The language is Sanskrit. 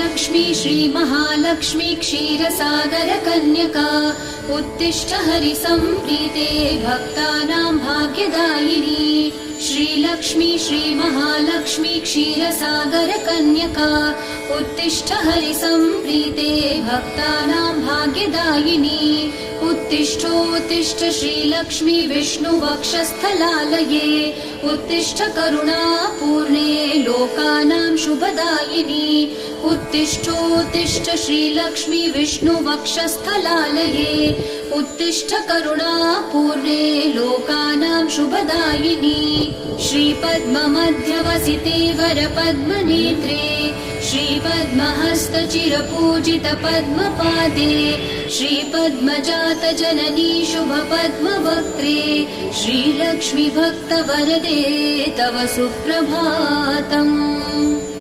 श्रीलक्ष्मी श्रीमहालक्ष्मी क्षीरसागरकन्यका उत्तिष्ठ हरिसम्प्रीते भक्तानां भाग्यदायिनी। श्रीलक्ष्मी श्रीमहालक्ष्मी क्षीरसागरकन्यका उत्तिष्ठ हरिसम्प्रीते भक्तानां भाग्यदायिनी। उत्तिष्ठोत्तिष्ठ श्रीलक्ष्मी विष्णुवक्षस्थलालये उत्तिष्ठ करुणापूर्णे लोकानां शुभदायिनी। उत्तिष्ठोत्तिष्ठ श्रीलक्ष्मी विष्णुवक्षस्थलालये उत्तिष्ठ करुणापूर्णे लोकानां शुभदायिनी। श्रीपद्ममध्यवसिते वरपद्मनेत्रे श्रीपद्महस्तचिरपूजितपद्मपादे श्रीपद्मजातजननी शुभपद्मवक्त्रे श्रीलक्ष्मी भक्तवरदे तव सुप्रभातम्।